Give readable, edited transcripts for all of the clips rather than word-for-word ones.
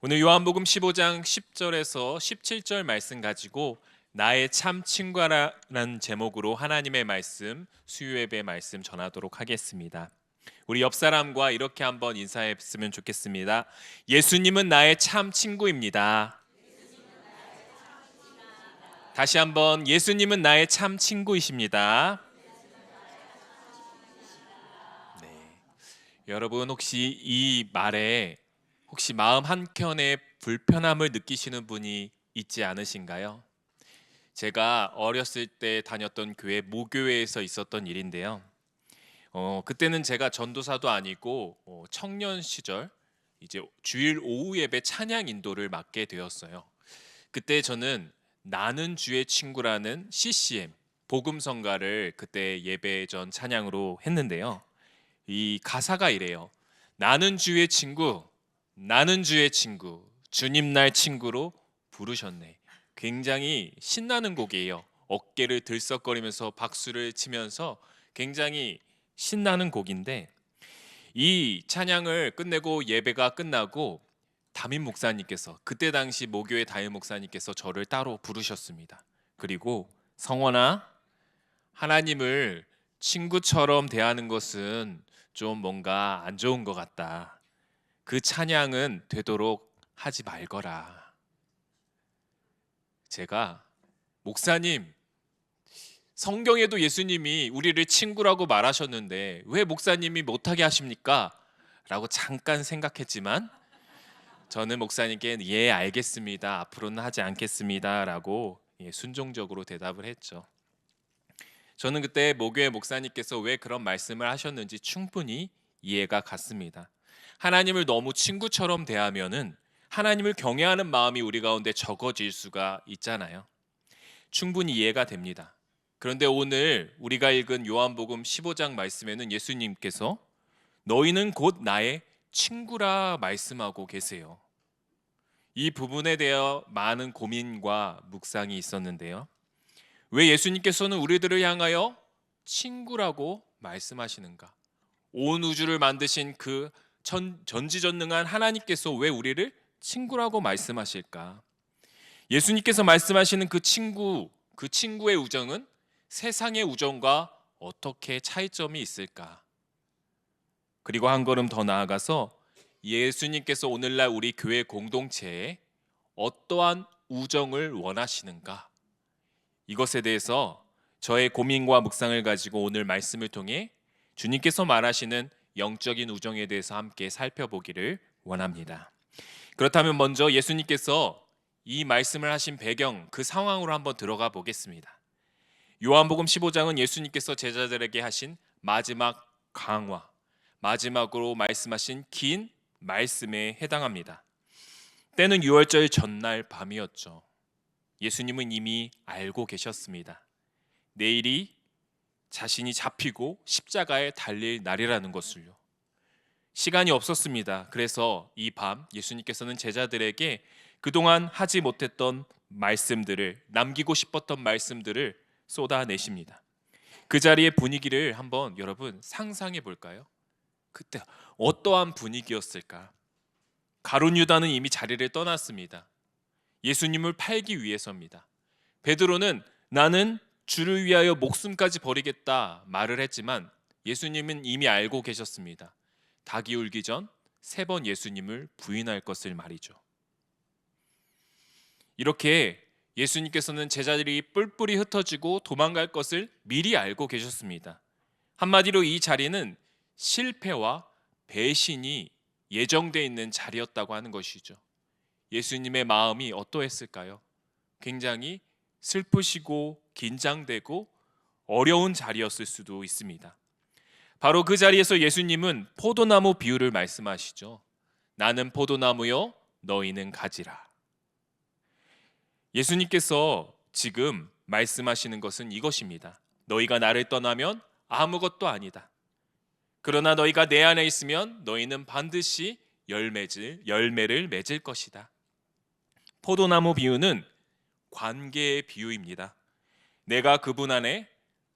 오늘 요한복음 15장 10절에서 17절 말씀 가지고 나의 참 친구라는 제목으로 하나님의 말씀, 수요예배 말씀 전하도록 하겠습니다. 우리 옆 사람과 이렇게 한번 인사했으면 좋겠습니다. 예수님은 나의 참 친구입니다. 다시 한번 예수님은 나의 참 친구이십니다. 네. 여러분 혹시 이 말에 마음 한켠에 불편함을 느끼시는 분이 있지 않으신가요? 제가 어렸을 때 다녔던 교회 모교회에서 있었던 일인데요. 그때는 제가 전도사도 아니고 청년 시절 이제 주일 오후 예배 찬양 인도를 맡게 되었어요. 그때 저는 나는 주의 친구라는 CCM 복음성가를 그때 예배 전 찬양으로 했는데요. 이 가사가 이래요. 나는 주의 친구, 나는 주의 친구, 주님 날 친구로 부르셨네. 굉장히 신나는 곡이에요. 어깨를 들썩거리면서 박수를 치면서 굉장히 신나는 곡인데, 이 찬양을 끝내고 예배가 끝나고 담임 목사님께서, 그때 당시 모교의 담임 목사님께서 저를 따로 부르셨습니다. 그리고 성원아, 하나님을 친구처럼 대하는 것은 좀 뭔가 안 좋은 것 같다. 그 찬양은 되도록 하지 말거라. 제가 목사님, 성경에도 예수님이 우리를 친구라고 말하셨는데 왜 목사님이 못하게 하십니까? 라고 잠깐 생각했지만 저는 목사님께 예 알겠습니다, 앞으로는 하지 않겠습니다 라고 순종적으로 대답을 했죠. 저는 그때 모교의 목사님께서 왜 그런 말씀을 하셨는지 충분히 이해가 갔습니다. 하나님을 너무 친구처럼 대하면은 하나님을 경외하는 마음이 우리 가운데 적어질 수가 있잖아요. 충분히 이해가 됩니다. 그런데 오늘 우리가 읽은 요한복음 15장 말씀에는 예수님께서 너희는 곧 나의 친구라 말씀하고 계세요. 이 부분에 대해 많은 고민과 묵상이 있었는데요. 왜 예수님께서는 우리들을 향하여 친구라고 말씀하시는가? 온 우주를 만드신 그 전지전능한 하나님께서 왜 우리를 친구라고 말씀하실까? 예수님께서 말씀하시는 그 친구의 우정은 세상의 우정과 어떻게 차이점이 있을까? 그리고 한 걸음 더 나아가서 예수님께서 오늘날 우리 교회 공동체에 어떠한 우정을 원하시는가? 이것에 대해서 저의 고민과 묵상을 가지고 오늘 말씀을 통해 주님께서 말하시는 영적인 우정에 대해서 함께 살펴보기를 원합니다. 그렇다면 먼저 예수님께서 이 말씀을 하신 배경, 그 상황으로 한번 들어가 보겠습니다. 요한복음 15장은 예수님께서 제자들에게 하신 마지막 강화, 마지막으로 말씀하신 긴 말씀에 해당합니다. 때는 유월절 전날 밤이었죠. 예수님은 이미 알고 계셨습니다. 내일이 자신이 잡히고 십자가에 달릴 날이라는 것을요. 시간이 없었습니다. 그래서 이 밤 예수님께서는 제자들에게 그동안 하지 못했던 말씀들을, 남기고 싶었던 말씀들을 쏟아내십니다. 그 자리의 분위기를 한번 여러분 상상해 볼까요? 그때 어떠한 분위기였을까? 가룟 유다는 이미 자리를 떠났습니다. 예수님을 팔기 위해서입니다. 베드로는 나는 주를 위하여 목숨까지 버리겠다 말을 했지만 예수님은 이미 알고 계셨습니다. 닭이 울기 전 3번 예수님을 부인할 것을 말이죠. 이렇게 예수님께서는 제자들이 뿔뿔이 흩어지고 도망갈 것을 미리 알고 계셨습니다. 한마디로 이 자리는 실패와 배신이 예정되어 있는 자리였다고 하는 것이죠. 예수님의 마음이 어떠했을까요? 굉장히 슬프시고 긴장되고 어려운 자리였을 수도 있습니다. 바로 그 자리에서 예수님은 포도나무 비유를 말씀하시죠. 나는 포도나무요, 너희는 가지라. 예수님께서 지금 말씀하시는 것은 이것입니다. 너희가 나를 떠나면 아무것도 아니다. 그러나 너희가 내 안에 있으면 너희는 반드시 열매를 맺을 것이다. 포도나무 비유는 관계의 비유입니다. 내가 그분 안에,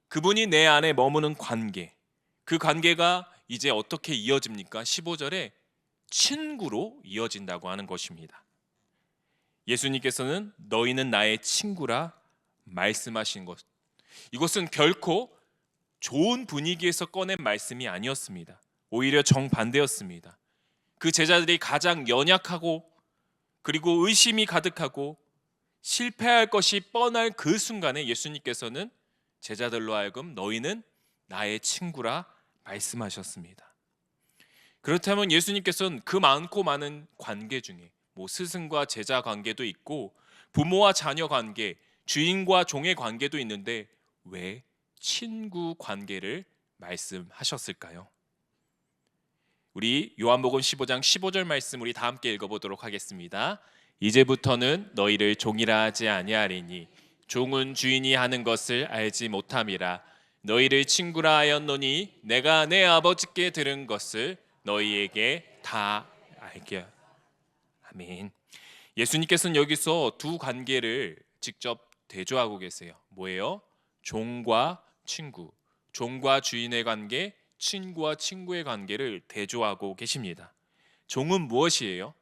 그분이 내 안에 머무는 관계, 그 관계가 이제 어떻게 이어집니까? 15절에 친구로 이어진다고 하는 것입니다. 예수님께서는 너희는 나의 친구라 말씀하신 것, 이것은 결코 좋은 분위기에서 꺼낸 말씀이 아니었습니다. 오히려 정반대였습니다. 그 제자들이 가장 연약하고 그리고 의심이 가득하고 실패할 것이 뻔할 그 순간에 예수님께서는 제자들로 하여금 너희는 나의 친구라 말씀하셨습니다. 그렇다면 예수님께서는 그 많고 많은 관계 중에 스승과 제자 관계도 있고 부모와 자녀 관계, 주인과 종의 관계도 있는데 왜 친구 관계를 말씀하셨을까요? 우리 요한복음 15장 15절 말씀 우리 다 함께 읽어보도록 하겠습니다. 이제부터는 너희를 종이라 하지 아니하리니 종은 주인이 하는 것을 알지 못함이라. 너희를 친구라 하였노니 내가 내 아버지께 들은 것을 너희에게 다 알게. 아멘. 예수님께서는 여기서 두 관계를 직접 대조하고 계세요. 뭐예요? 종과 친구, 종과 주인의 관계, 친구와 친구의 관계를 대조하고 계십니다. 종은 무엇이에요?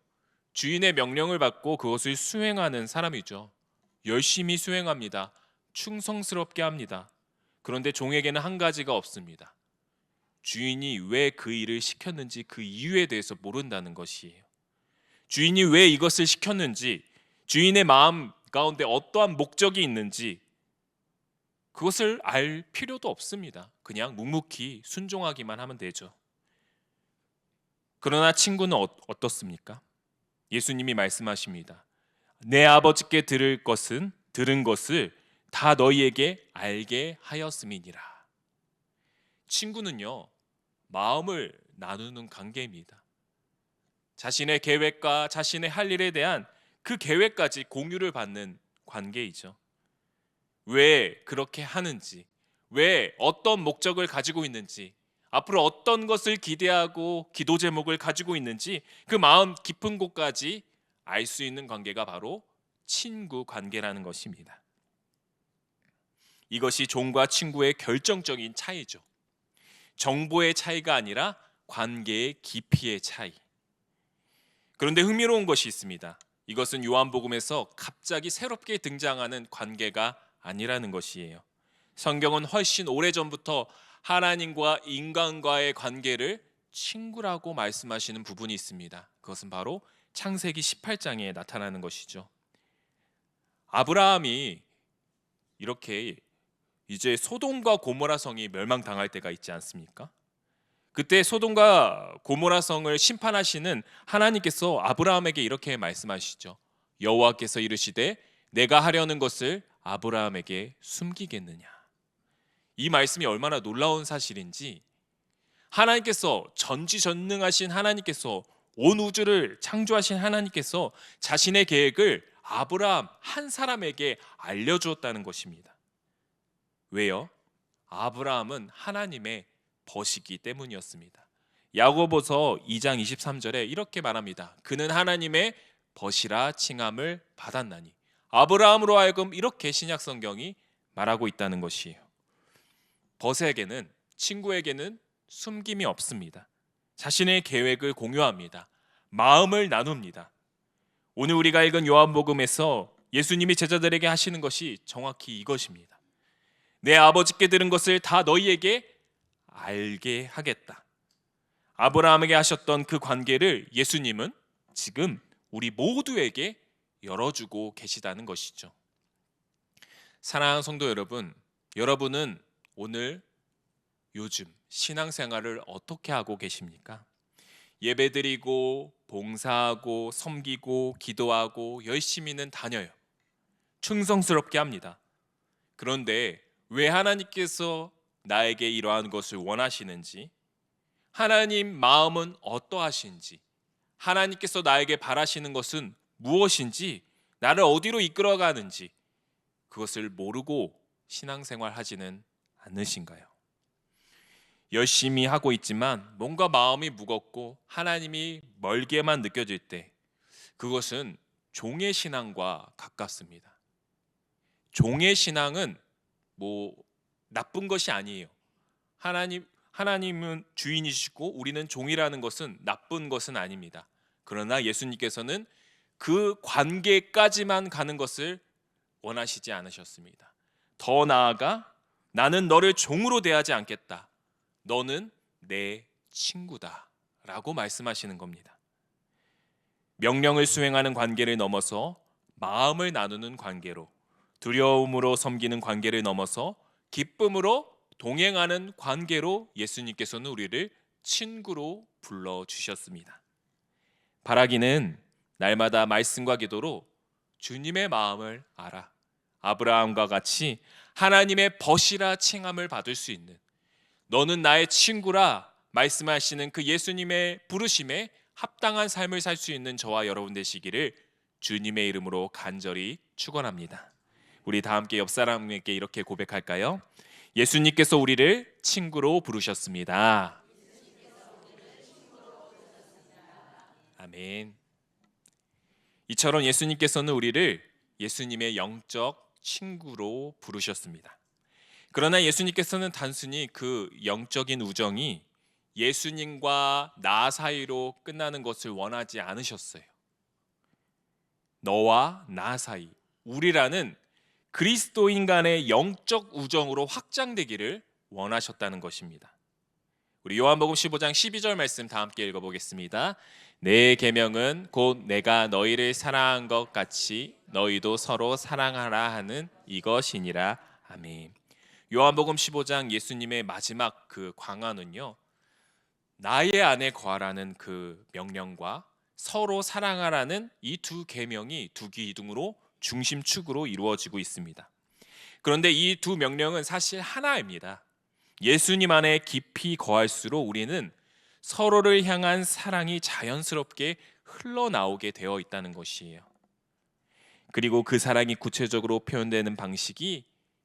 주인의 명령을 받고 그것을 수행하는 사람이죠. 열심히 수행합니다. 충성스럽게 합니다. 그런데 종에게는 한 가지가 없습니다. 주인이 왜 그 일을 시켰는지 그 이유에 대해서 모른다는 것이에요. 주인이 왜 이것을 시켰는지, 주인의 마음 가운데 어떠한 목적이 있는지 그것을 알 필요도 없습니다. 그냥 묵묵히 순종하기만 하면 되죠. 그러나 친구는 어떻습니까? 예수님이 말씀하십니다. 내 아버지께 들은 것을 다 너희에게 알게 하였음이니라. 친구는요, 마음을 나누는 관계입니다. 자신의 계획과 자신의 할 일에 대한 그 계획까지 공유를 받는 관계이죠. 왜 그렇게 하는지, 왜 어떤 목적을 가지고 있는지, 앞으로 어떤 것을 기대하고 기도 제목을 가지고 있는지 그 마음 깊은 곳까지 알 수 있는 관계가 바로 친구 관계라는 것입니다. 이것이 종과 친구의 결정적인 차이죠. 정보의 차이가 아니라 관계의 깊이의 차이. 그런데 흥미로운 것이 있습니다. 이것은 요한복음에서 갑자기 새롭게 등장하는 관계가 아니라는 것이에요. 성경은 훨씬 오래전부터 하나님과 인간과의 관계를 친구라고 말씀하시는 부분이 있습니다. 그것은 바로 창세기 18장에 나타나는 것이죠. 아브라함이 이렇게 이제 소돔과 고모라 성이 멸망당할 때가 있지 않습니까? 그때 소돔과 고모라 성을 심판하시는 하나님께서 아브라함에게 이렇게 말씀하시죠. 여호와께서 이르시되 내가 하려는 것을 아브라함에게 숨기겠느냐. 이 말씀이 얼마나 놀라운 사실인지, 하나님께서 전지전능하신 하나님께서 온 우주를 창조하신 하나님께서 자신의 계획을 아브라함 한 사람에게 알려주었다는 것입니다. 왜요? 아브라함은 하나님의 벗이기 때문이었습니다. 야고보서 2장 23절에 이렇게 말합니다. 그는 하나님의 벗이라 칭함을 받았나니. 아브라함으로 하여금 이렇게 신약 성경이 말하고 있다는 것이에요. 벗에게는, 친구에게는 숨김이 없습니다. 자신의 계획을 공유합니다. 마음을 나눕니다. 오늘 우리가 읽은 요한복음에서 예수님이 제자들에게 하시는 것이 정확히 이것입니다. 내 아버지께 들은 것을 다 너희에게 알게 하겠다. 아브라함에게 하셨던 그 관계를 예수님은 지금 우리 모두에게 열어주고 계시다는 것이죠. 사랑하는 성도 여러분, 여러분은 오늘 요즘 신앙생활을 어떻게 하고 계십니까? 예배드리고 봉사하고 섬기고 기도하고 열심히는 다녀요. 충성스럽게 합니다. 그런데 왜 하나님께서 나에게 이러한 것을 원하시는지, 하나님 마음은 어떠하신지, 하나님께서 나에게 바라시는 것은 무엇인지, 나를 어디로 이끌어가는지 그것을 모르고 신앙생활 하지는 않으신가요? 열심히 하고 있지만 뭔가 마음이 무겁고 하나님이 멀게만 느껴질 때 그것은 종의 신앙과 가깝습니다. 종의 신앙은 나쁜 것이 아니에요. 하나님은 주인이시고 우리는 종이라는 것은 나쁜 것은 아닙니다. 그러나 예수님께서는 그 관계까지만 가는 것을 원하시지 않으셨습니다. 더 나아가 나는 너를 종으로 대하지 않겠다. 너는 내 친구다 라고 말씀하시는 겁니다. 명령을 수행하는 관계를 넘어서 마음을 나누는 관계로, 두려움으로 섬기는 관계를 넘어서 기쁨으로 동행하는 관계로 예수님께서는 우리를 친구로 불러주셨습니다. 바라기는 날마다 말씀과 기도로 주님의 마음을 알아 아브라함과 같이 하나님의 벗이라 칭함을 받을 수 있는, 너는 나의 친구라 말씀하시는 그 예수님의 부르심에 합당한 삶을 살 수 있는 저와 여러분 되시기를 주님의 이름으로 간절히 축원합니다. 우리 다 함께 옆 사람에게 이렇게 고백할까요? 예수님께서 우리를 친구로 부르셨습니다. 아멘. 이처럼 예수님께서는 우리를 예수님의 영적 친구로 부르셨습니다. 그러나 예수님께서는 단순히 그 영적인 우정이 예수님과 나 사이로 끝나는 것을 원하지 않으셨어요. 너와 나 사이, 우리라는 그리스도인 간의 영적 우정으로 확장되기를 원하셨다는 것입니다. 우리 요한복음 15장 12절 말씀 다 함께 읽어보겠습니다. 내 계명은 곧 내가 너희를 사랑한 것 같이 너희도 서로 사랑하라 하는 이것이니라. 아멘. 요한복음 15장 예수님의 마지막 그 광화는요, 나의 안에 거하라는 그 명령과 서로 사랑하라는 이 두 계명이 두 기둥으로 중심축으로 이루어지고 있습니다. 그런데 이 두 명령은 사실 하나입니다. 예수님 안에 깊이 거할수록 우리는 서로를 향한 사랑이 자연스럽게 흘러나오게 되어 있다는 것이에요. 그리고 그 사랑이 구체적으로 표현되는 방식이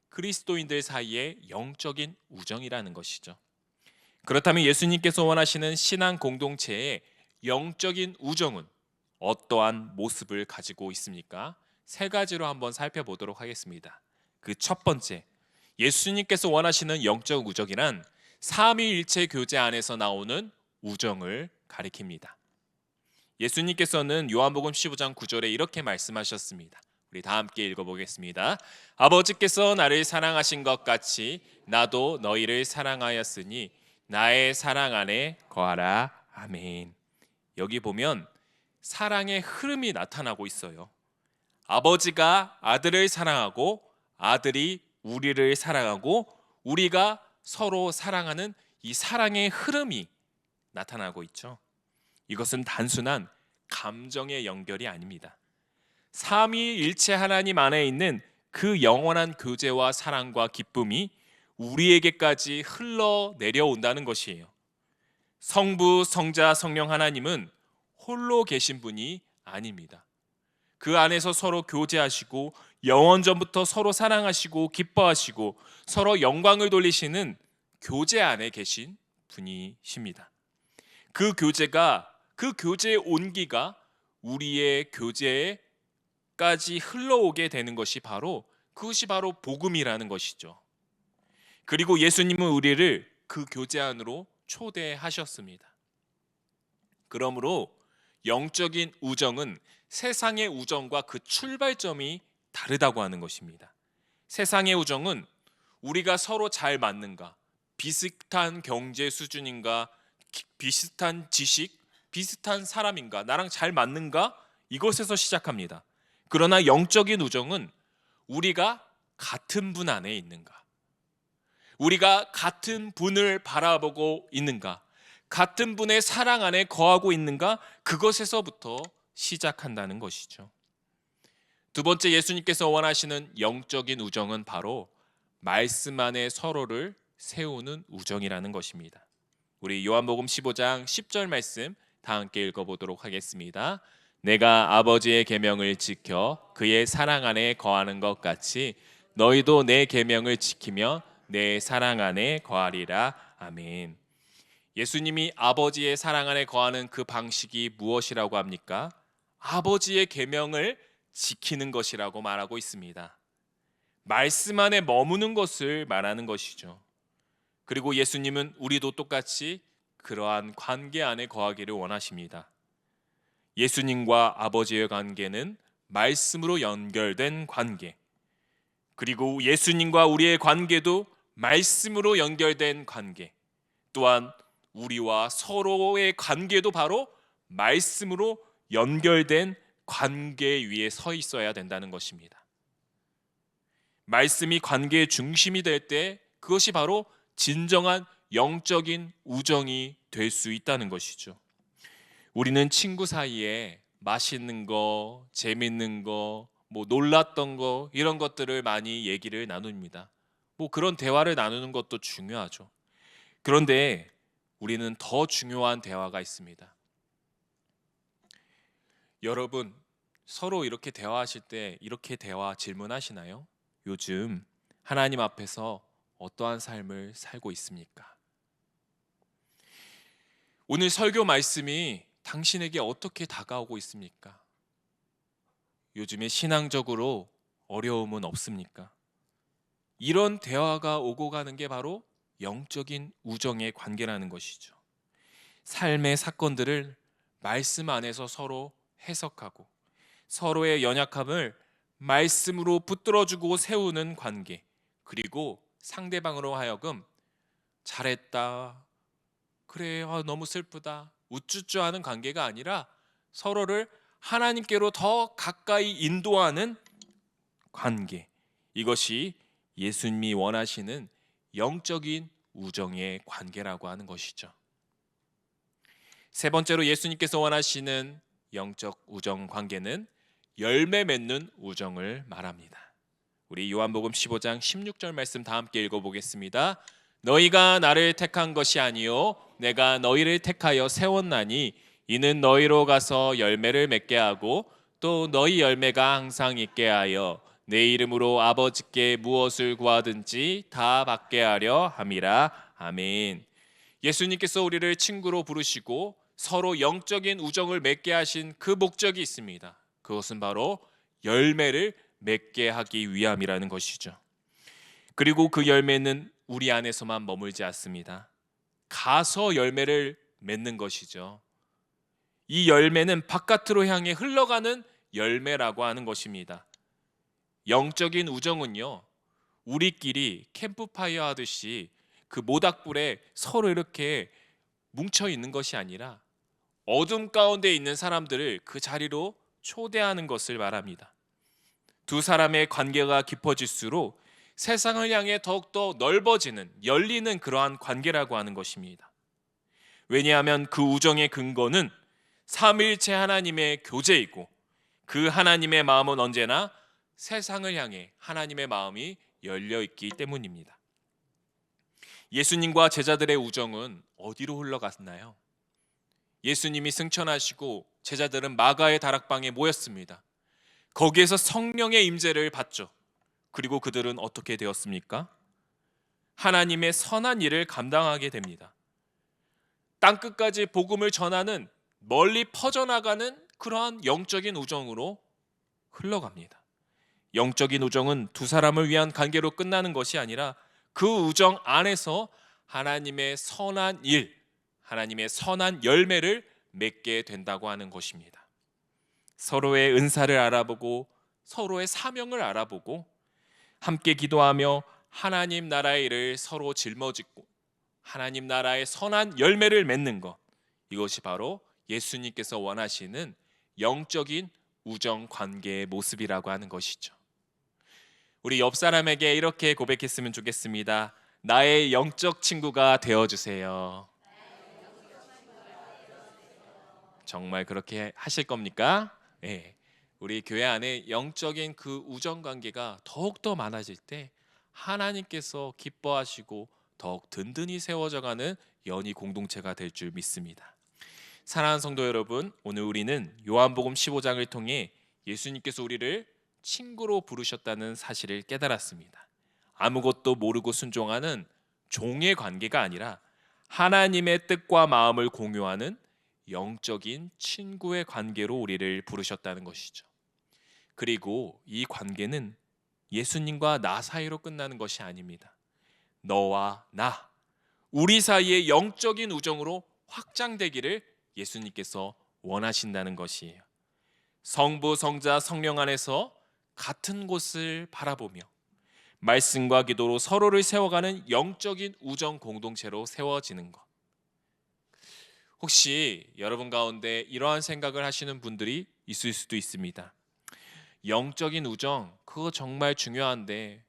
그리스도인들 사이의 영적인 우정이라는 것이죠. 그렇다면 예수님께서 원하시는 신앙 공동체의 영적인 우정은 어떠한 모습을 가지고 있습니까? 세 가지로 한번 살펴보도록 하겠습니다. 그 첫 번째, 예수님께서 원하시는 영적 우정이란 삼위일체 교제 안에서 나오는 우정을 가리킵니다. 예수님께서는 요한복음 15장 9절에 이렇게 말씀하셨습니다. 우리 다 함께 읽어보겠습니다. 아버지께서 나를 사랑하신 것 같이 나도 너희를 사랑하였으니 나의 사랑 안에 거하라. 아멘. 여기 보면 사랑의 흐름이 나타나고 있어요. 아버지가 아들을 사랑하고 아들이 우리를 사랑하고 우리가 서로 사랑하는 이 사랑의 흐름이 나타나고 있죠. 이것은 단순한 감정의 연결이 아닙니다. 삼위일체 하나님 안에 있는 그 영원한 교제와 사랑과 기쁨이 우리에게까지 흘러내려온다는 것이에요. 성부, 성자, 성령 하나님은 홀로 계신 분이 아닙니다. 그 안에서 서로 교제하시고 영원전부터 서로 사랑하시고 기뻐하시고 서로 영광을 돌리시는 교제 안에 계신 분이십니다. 그 교제의 온기가 우리의 교제에까지 흘러오게 되는 그것이 바로 복음이라는 것이죠. 그리고 예수님은 우리를 그 교제 안으로 초대하셨습니다. 그러므로 영적인 우정은 세상의 우정과 그 출발점이 다르다고 하는 것입니다. 세상의 우정은 우리가 서로 잘 맞는가, 비슷한 경제 수준인가, 비슷한 지식, 비슷한 사람인가, 나랑 잘 맞는가, 이것에서 시작합니다. 그러나 영적인 우정은 우리가 같은 분 안에 있는가, 우리가 같은 분을 바라보고 있는가, 같은 분의 사랑 안에 거하고 있는가, 그것에서부터 시작한다는 것이죠. 두 번째, 예수님께서 원하시는 영적인 우정은 바로 말씀 안에 서로를 세우는 우정이라는 것입니다. 우리 요한복음 15장 10절 말씀 다 함께 읽어보도록 하겠습니다. 내가 아버지의 계명을 지켜 그의 사랑 안에 거하는 것 같이 너희도 내 계명을 지키며 내 사랑 안에 거하리라. 아멘. 예수님이 아버지의 사랑 안에 거하는 그 방식이 무엇이라고 합니까? 아버지의 계명을 지키는 것이라고 말하고 있습니다. 말씀 안에 머무는 것을 말하는 것이죠. 그리고 예수님은 우리도 똑같이 그러한 관계 안에 거하기를 원하십니다. 예수님과 아버지의 관계는 말씀으로 연결된 관계, 그리고 예수님과 우리의 관계도 말씀으로 연결된 관계, 또한 우리와 서로의 관계도 바로 말씀으로 연결된 관계 위에 서 있어야 된다는 것입니다. 말씀이 관계의 중심이 될 때 그것이 바로 진정한 영적인 우정이 될 수 있다는 것이죠. 우리는 친구 사이에 맛있는 거, 재밌는 거, 놀랐던 거 이런 것들을 많이 얘기를 나눕니다. 그런 대화를 나누는 것도 중요하죠. 그런데 우리는 더 중요한 대화가 있습니다. 여러분, 서로 이렇게 대화하실 때 이렇게 대화 질문하시나요? 요즘 하나님 앞에서 어떠한 삶을 살고 있습니까? 오늘 설교 말씀이 당신에게 어떻게 다가오고 있습니까? 요즘에 신앙적으로 어려움은 없습니까? 이런 대화가 오고 가는 게 바로 영적인 우정의 관계라는 것이죠. 삶의 사건들을 말씀 안에서 서로 해석하고 서로의 연약함을 말씀으로 붙들어주고 세우는 관계, 그리고 상대방으로 하여금 잘했다, 그래, 너무 슬프다, 우쭈쭈 하는 관계가 아니라 서로를 하나님께로 더 가까이 인도하는 관계, 이것이 예수님이 원하시는 영적인 우정의 관계라고 하는 것이죠. 세 번째로 예수님께서 원하시는 영적 우정 관계는 열매 맺는 우정을 말합니다. 우리 요한복음 15장 16절 말씀 다 함께 읽어보겠습니다. 너희가 나를 택한 것이 아니요 내가 너희를 택하여 세웠나니 이는 너희로 가서 열매를 맺게 하고 또 너희 열매가 항상 있게 하여 내 이름으로 아버지께 무엇을 구하든지 다 받게 하려 함이라. 아멘. 예수님께서 우리를 친구로 부르시고 서로 영적인 우정을 맺게 하신 그 목적이 있습니다. 그것은 바로 열매를 맺게 하기 위함이라는 것이죠. 그리고 그 열매는 우리 안에서만 머물지 않습니다. 가서 열매를 맺는 것이죠. 이 열매는 바깥으로 향해 흘러가는 열매라고 하는 것입니다. 영적인 우정은요, 우리끼리 캠프파이어 하듯이 그 모닥불에 서로 이렇게 뭉쳐 있는 것이 아니라 어둠 가운데 있는 사람들을 그 자리로 초대하는 것을 말합니다. 두 사람의 관계가 깊어질수록 세상을 향해 더욱더 넓어지는, 열리는 그러한 관계라고 하는 것입니다. 왜냐하면 그 우정의 근거는 삼위일체 하나님의 교제이고 그 하나님의 마음은 언제나 세상을 향해 하나님의 마음이 열려있기 때문입니다. 예수님과 제자들의 우정은 어디로 흘러갔나요? 예수님이 승천하시고 제자들은 마가의 다락방에 모였습니다. 거기에서 성령의 임재를 받죠. 그리고 그들은 어떻게 되었습니까? 하나님의 선한 일을 감당하게 됩니다. 땅끝까지 복음을 전하는, 멀리 퍼져나가는 그러한 영적인 우정으로 흘러갑니다. 영적인 우정은 두 사람을 위한 관계로 끝나는 것이 아니라 그 우정 안에서 하나님의 선한 일, 하나님의 선한 열매를 맺게 된다고 하는 것입니다. 서로의 은사를 알아보고 서로의 사명을 알아보고 함께 기도하며 하나님 나라의 일을 서로 짊어지고 하나님 나라의 선한 열매를 맺는 것, 이것이 바로 예수님께서 원하시는 영적인 우정 관계의 모습이라고 하는 것이죠. 우리 옆 사람에게 이렇게 고백했으면 좋겠습니다. 나의 영적 친구가 되어주세요. 정말 그렇게 하실 겁니까? 네. 우리 교회 안에 영적인 그 우정 관계가 더욱더 많아질 때 하나님께서 기뻐하시고 더욱 든든히 세워져가는 연희 공동체가 될 줄 믿습니다. 사랑하는 성도 여러분, 오늘 우리는 요한복음 15장을 통해 예수님께서 우리를 친구로 부르셨다는 사실을 깨달았습니다. 아무것도 모르고 순종하는 종의 관계가 아니라 하나님의 뜻과 마음을 공유하는 영적인 친구의 관계로 우리를 부르셨다는 것이죠. 그리고 이 관계는 예수님과 나 사이로 끝나는 것이 아닙니다. 너와 나, 우리 사이의 영적인 우정으로 확장되기를 예수님께서 원하신다는 것이에요. 성부, 성자, 성령 안에서 같은 곳을 바라보며 말씀과 기도로 서로를 세워가는 영적인 우정 공동체로 세워지는 것. 혹시 여러분 가운데 이러한 생각을 하시는 분들이 있을 수도 있습니다. 영적인 우정, 그거 정말 중요한데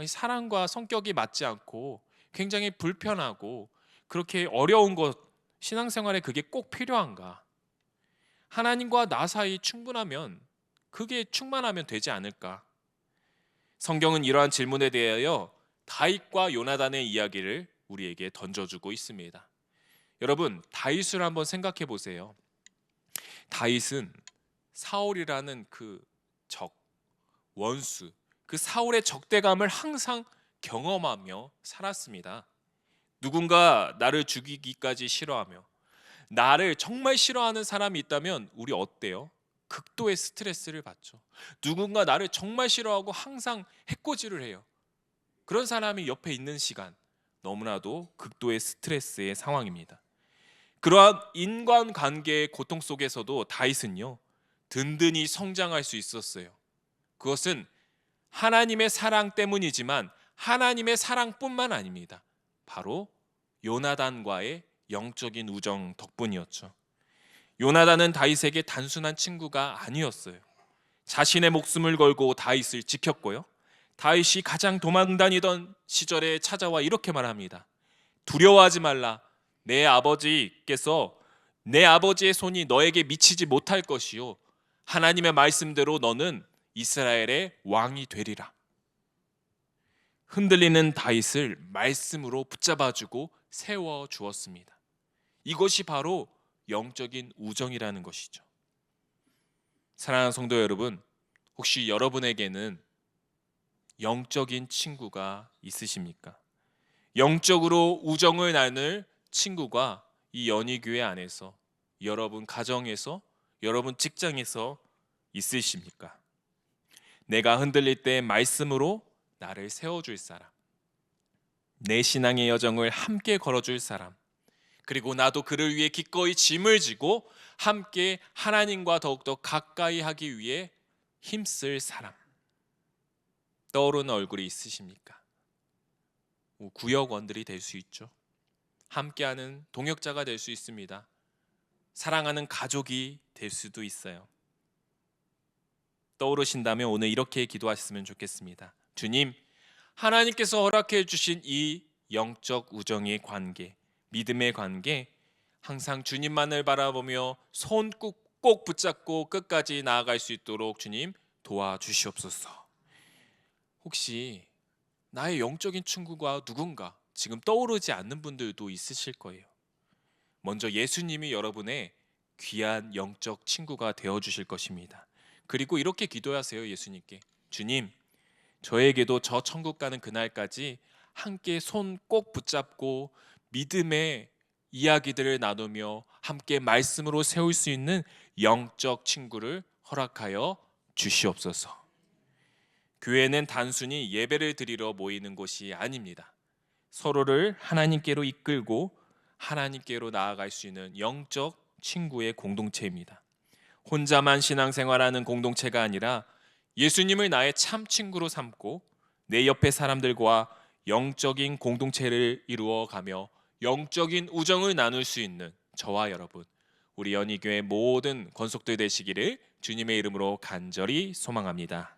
사람과 성격이 맞지 않고 굉장히 불편하고 그렇게 어려운 것, 신앙생활에 그게 꼭 필요한가? 하나님과 나 사이 충분하면, 그게 충만하면 되지 않을까? 성경은 이러한 질문에 대하여 다윗과 요나단의 이야기를 우리에게 던져주고 있습니다. 여러분, 다윗을 한번 생각해 보세요. 다윗은 사울이라는 그 적, 원수, 그 사울의 적대감을 항상 경험하며 살았습니다. 누군가 나를 죽이기까지 싫어하며 나를 정말 싫어하는 사람이 있다면 우리 어때요? 극도의 스트레스를 받죠. 누군가 나를 정말 싫어하고 항상 해코지를 해요. 그런 사람이 옆에 있는 시간, 너무나도 극도의 스트레스의 상황입니다. 그러한 인간관계의 고통 속에서도 다윗은요, 든든히 성장할 수 있었어요. 그것은 하나님의 사랑 때문이지만 하나님의 사랑뿐만 아닙니다. 바로 요나단과의 영적인 우정 덕분이었죠. 요나단은 다윗에게 단순한 친구가 아니었어요. 자신의 목숨을 걸고 다윗을 지켰고요. 다윗이 가장 도망다니던 시절에 찾아와 이렇게 말합니다. 두려워하지 말라. 내 아버지께서 내 아버지의 손이 너에게 미치지 못할 것이요 하나님의 말씀대로 너는 이스라엘의 왕이 되리라. 흔들리는 다윗을 말씀으로 붙잡아주고 세워주었습니다. 이것이 바로 영적인 우정이라는 것이죠. 사랑하는 성도 여러분, 혹시 여러분에게는 영적인 친구가 있으십니까? 영적으로 우정을 나눌 친구가 이 연희교회 안에서, 여러분 가정에서, 여러분 직장에서 있으십니까? 내가 흔들릴 때 말씀으로 나를 세워줄 사람, 내 신앙의 여정을 함께 걸어줄 사람, 그리고 나도 그를 위해 기꺼이 짐을 지고 함께 하나님과 더욱더 가까이 하기 위해 힘쓸 사람, 떠오르는 얼굴이 있으십니까? 구역원들이 될 수 있죠. 함께하는 동역자가 될 수 있습니다. 사랑하는 가족이 될 수도 있어요. 떠오르신다면 오늘 이렇게 기도하셨으면 좋겠습니다. 주님, 하나님께서 허락해 주신 이 영적 우정의 관계, 믿음의 관계, 항상 주님만을 바라보며 손 꼭 붙잡고 끝까지 나아갈 수 있도록 주님 도와주시옵소서. 혹시 나의 영적인 친구가 누군가 지금 떠오르지 않는 분들도 있으실 거예요. 먼저 예수님이 여러분의 귀한 영적 친구가 되어주실 것입니다. 그리고 이렇게 기도하세요. 예수님께, 주님, 저에게도 저 천국 가는 그날까지 함께 손 꼭 붙잡고 믿음의 이야기들을 나누며 함께 말씀으로 세울 수 있는 영적 친구를 허락하여 주시옵소서. 교회는 단순히 예배를 드리러 모이는 곳이 아닙니다. 서로를 하나님께로 이끌고 하나님께로 나아갈 수 있는 영적 친구의 공동체입니다. 혼자만 신앙생활하는 공동체가 아니라 예수님을 나의 참 친구로 삼고 내 옆에 사람들과 영적인 공동체를 이루어가며 영적인 우정을 나눌 수 있는 저와 여러분, 우리 연희교회 모든 권속들 되시기를 주님의 이름으로 간절히 소망합니다.